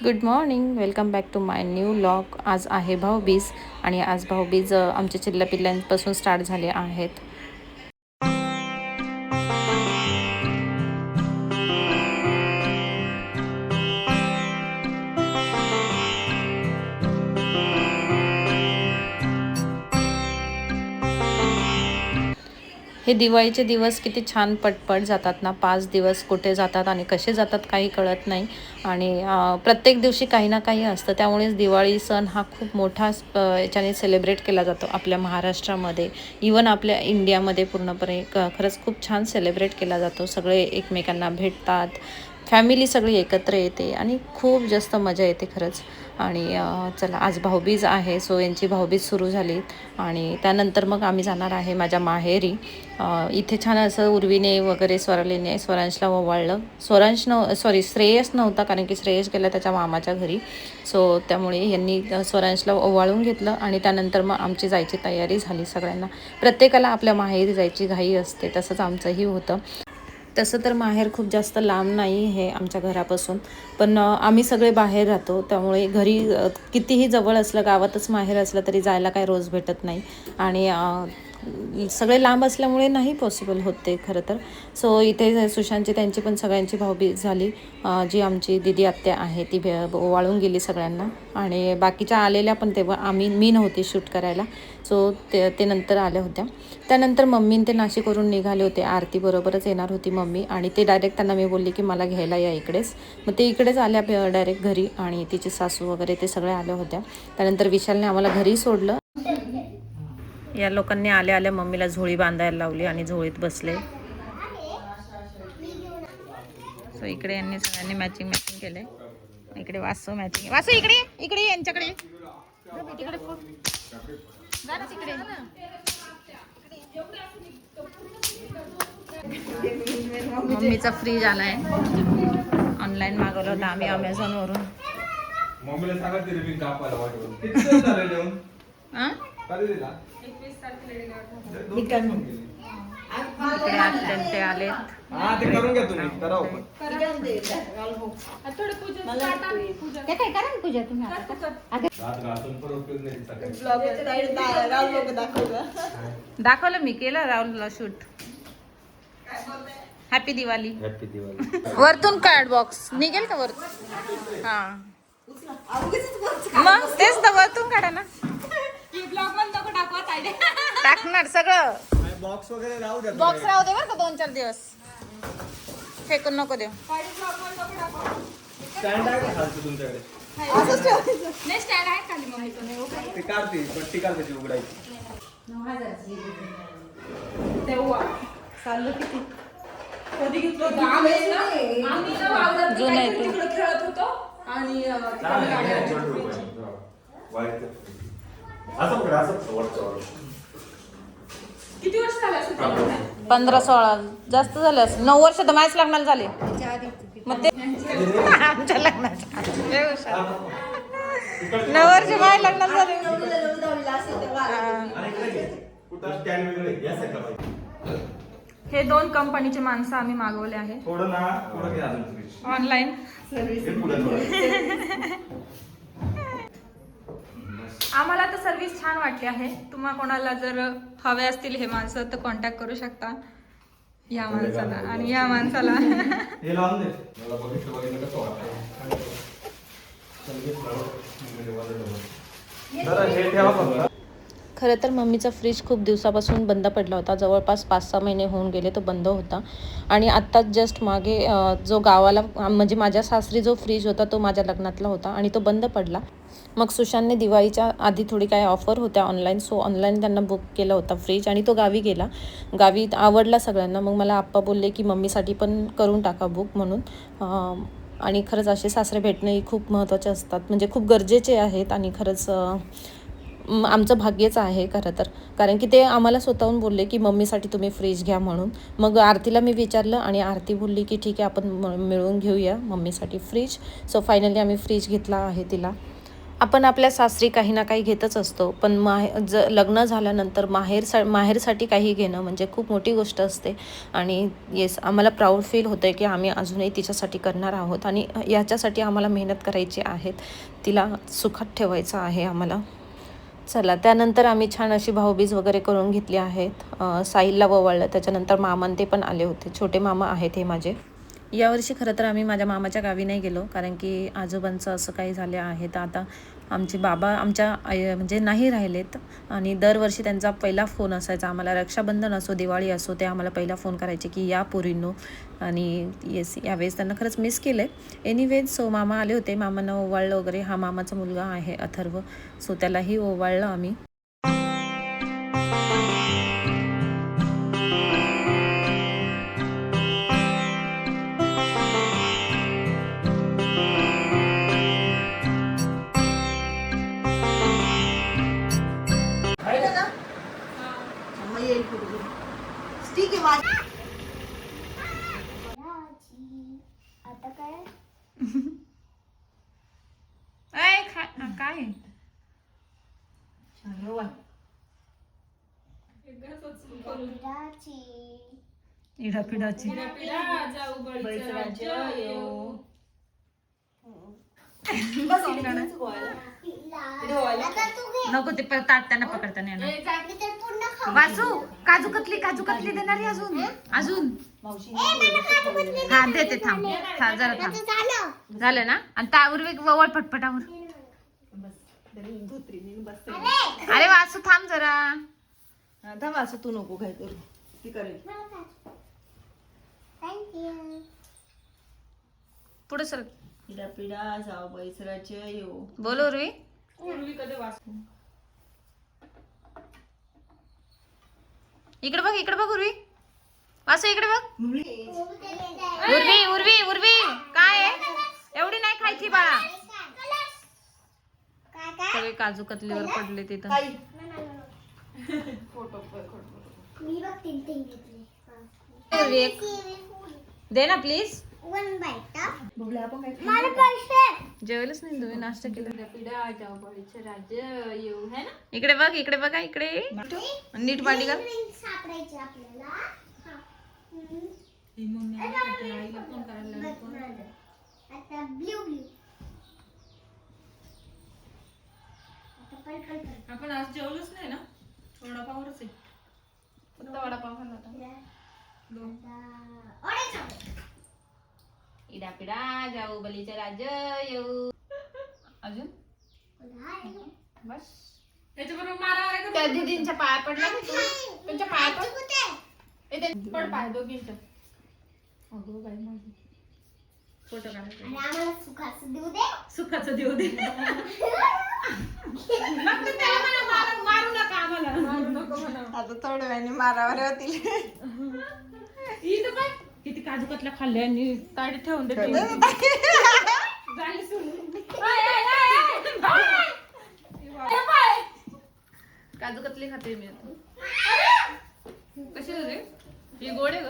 Good morning, welcome back to my new vlog. आज आहे भाऊबीज आणि आज भाऊबीज आमच्या चिल्ल्या पिल्ल्यांपासून स्टार्ट झाले आहेत. हे दिवाळीचे दिवस किती छान पटपट जातात ना. 5 दिवस कुठे जातात आणि कसे जातात काही कळत नाही. आणि प्रत्येक दिवशी काही ना काही असतं. त्यामुळेच दिवाळी सण हा खूप मोठा याच्याने सेलिब्रेट केला जातो आपल्या महाराष्ट्रामध्ये, इवन आपल्या इंडियामध्ये पूर्णपणे खरंच खूप छान सेलिब्रेट केला जातो. सगळे एकमेकांना भेटतात, फॅमिली सगळी एकत्र येते आणि खूप जास्त मजा येते खरंच. आणि चला, आज भाऊबीज आहे, सो यांची भाऊबीज सुरू झाली आणि त्यानंतर मग आम्ही जाणार आहे माझ्या माहेरी. इथे छान असं उर्वीने वगैरे स्वरांशला ओवाळलं. श्रेयस नव्हता, कारण की श्रेयस गेला त्याच्या मामाच्या घरी. सो त्यामुळे यांनी स्वरांशला ओवाळून घेतलं आणि त्यानंतर मग आमची जायची तयारी झाली. सगळ्यांना, प्रत्येकाला आपल्या माहेरी जायची घाई असते, तसंच आमचंही होतं. तसं तर माहेर खूप जास्त लांब नाही हे आमच्या घरापासून, पण आम्ही सगळे बाहेर राहतो, त्यामुळे घरी कितीही जवळ असलं, गावातच माहेर असलं तरी जायला काही रोज भेटत नाही. आणि सगळे लांब असल्यामुळे नाही पॉसिबल होत ते खरं तर. सो इथे सुशांतची त्यांची पण सगळ्यांची भाऊबीज झाली. जी आमची दिदी आत्या आहे ती ओवाळून गेली सगळ्यांना. आणि बाकीच्या आलेल्या पण तेव्हा मी नव्हती शूट करायला, सो ते नंतर आल्या होत्या. त्यानंतर मम्मीन ते नाशिकवरून निघाले होते, आरतीबरोबरच येणार होती मम्मी. आणि ते डायरेक्ट त्यांना मी बोलली की मला घ्यायला या इकडेच. मग ते इकडेच आल्या डायरेक्ट घरी, आणि तिची सासू वगैरे ते सगळे आल्या होत्या. त्यानंतर विशालने आम्हाला घरी सोडलं. या लोकांनी आल्या आल्या मम्मीला झोळी बांधायला लावली आणि झोळीत बसले. सो इकडे यांनी सगळ्यांनी मॅचिंग केले. इकडे वासू मॅचिंग, वासू इकडे यांच्याकडे इकडे मम्मीचा फ्रीज आलाय, ऑनलाईन मागवला होता आम्ही अमेझॉन वरून. मम्मीला सांगा ते रिव्ह्यू कापायला वाटून किती दिवस झाले लिहून कधी दिला 21 तारखेला इकडे आले आले. हां, ते करून घ्या तुम्ही, करा आपण थोडे पूजा पूजा काय करा ना पूजा तुम्ही आता. रात घासून पर उपयोग नाही सकाळी दाखवलं मी, केलं राहुलला shoot. Happy Diwali. Happy Diwali. वरतून कार्ड बॉक्स निघेल का वरतून? हा मग तेच तर, वरतून काढा ना. टाकणार सगळं. बॉक्स वगैरे राहू दे, बॉक्स राहू दे बरं का 2-4 दिवस, फेकून नको देऊ. स्टँड आहे का खालचं तुमच्याकडे? नाही, स्टँड आहे खाली मम्मीचं. ते काढते, पट्टी काढते उघडायची. 9000 तेव्हा चाललं किती कधी घेतलं होतं आम्ही जुनं आहे ते. खेळत होतो आणि किती वर्ष झाले? 15-16 जास्त झाले असं. 9 वर्ष तर माझ्याच लग्नाला झाले. मग ते आमच्या लग्नाच्या 9 वर्ष माझ्या लग्नाला झाले. हे 2 कंपनीचे माणसं आम्ही मागवले आहे ऑनलाईन. आम्हाला तर सर्व्हिस छान वाटली आहे. तुम्हा कोणाला जर हवे असतील हे माणसं तर कॉन्टॅक्ट करू शकता या माणसाला आणि या माणसाला. खरं तर मम्मीचा फ्रीज खूप दिवसापासून बंद पडला होता, जवळपास 5-6 महिने होऊन गेले तो बंद होता. आणि आत्ताच जस्ट मागे जो गावाला म्हणजे माझ्या सासरी जो फ्रीज होता तो माझ्या लग्नातला होता आणि तो बंद पडला. मग सुशांतने दिवाळीच्या आधी थोडी काय ऑफर होत्या ऑनलाईन, सो ऑनलाईन त्यांना बुक केला होता फ्रीज आणि तो गावी गेला. गावी आवडला सगळ्यांना. मग मला आप्पा बोलले की मम्मीसाठी पण करून टाका बुक म्हणून. आणि खरंच असे सासरे भेटणंही खूप महत्त्वाचे असतात, म्हणजे खूप गरजेचे आहेत. आणि खरंच आमचं भाग्यच आहे खरं तर, कारण की ते आम्हाला स्वतःहून बोलले की मम्मीसाठी तुम्ही फ्रीज घ्या म्हणून. मग आरतीला मी विचारलं आणि आरती बोलली की ठीक आहे, आपण मिळून घेऊया मम्मीसाठी फ्रीज. सो फायनली आम्ही फ्रीज घेतला आहे तिला. आपण आपल्या सासरी काही ना काही घेतच असतो, पण लग्न झाल्यानंतर माहेरसाठी काही घेणं म्हणजे खूप मोठी गोष्ट असते. आणि येस, आम्हाला प्राऊड फील होतं आहे की आम्ही अजूनही तिच्यासाठी करणार आहोत आणि याच्यासाठी आम्हाला मेहनत करायची आहेत, तिला सुखात ठेवायचं आहे आम्हाला. चला, त्यानंतर आम्ही छान अशी भाऊबीज वगैरे करून घेतली आहेत. साहिलला ओवाळलं, त्याच्यानंतर मामान ते पण आले होते, छोटे मामा आहेत हे माझे. यावर्षी खरं तर आम्ही माझ्या मामाच्या गावी नाही गेलो, कारण की आजोबांचं असं काही झाले आहे. तर आता आमचे बाबा आमच्या म्हणजे नाही राहिलेत आणि दरवर्षी त्यांचा पहिला फोन असायचा आम्हाला, रक्षाबंधन असो दिवाळी असो, ते आम्हाला पहिला फोन करायचे की या पोरींनो. आणि येस, यावेळेस त्यांना खरंच मिस केलं आहे. एनिवेज, सो मामा आले होते, मामांना ओवाळलं वगैरे. हा मामाचा मुलगा आहे अथर्व, सो त्यालाही ओवाळलं आम्ही. आता काय काय इडापिडाची नको, ते ताटताना पकडताना येणार. वासू, काजू कतली देणारी अजून हा देते, थांब जरा थांब. झालं ना? आणि त्यावर वळ पटपटावर. अरे वासू थांब जरा. वासू तू नको काय करू, ती करेल. पुढे सर. पिढा पिढा जाऊ बैसराच्या येऊ. बोल उर्वी. इकडे बघ उर्वी. वासू इकडे बघ. उर्वी काय आहे? एवढी नाही खायची बाळा. सगळे काजू कतलीवर पडले तिथं. दे ना प्लीज. जेवायलाच नाही तुम्ही, नाश्ता केला. इकडे बघा इकडे. नीट पाडी का. आपण आज जेवलोच नाही ना, वडापावच आहे. फक्त वडापाव खाल्ला होता. इडा पिडा जाऊ बलीचे राज्य येऊ. अजून बस. त्याच्याबरोबर मारा. त्या दीदींच्या पाया पडला ना तू. त्यांच्या पाया पड पाय दोघींच्या. अगो बाई माझी फोटो काढायचा. आणि आम्हाला सुखाचं देऊ दे. मारू नका आम्हाला. मारू नको म्हणा. आता थोड्या वेळाने मारावर होतील. इथं काय किती काजू कतल्या खाल्ल्या आणि ताडी ठेवून देते. काजू कतली खाते मी आता. कशी रे ही गोड आहे ग.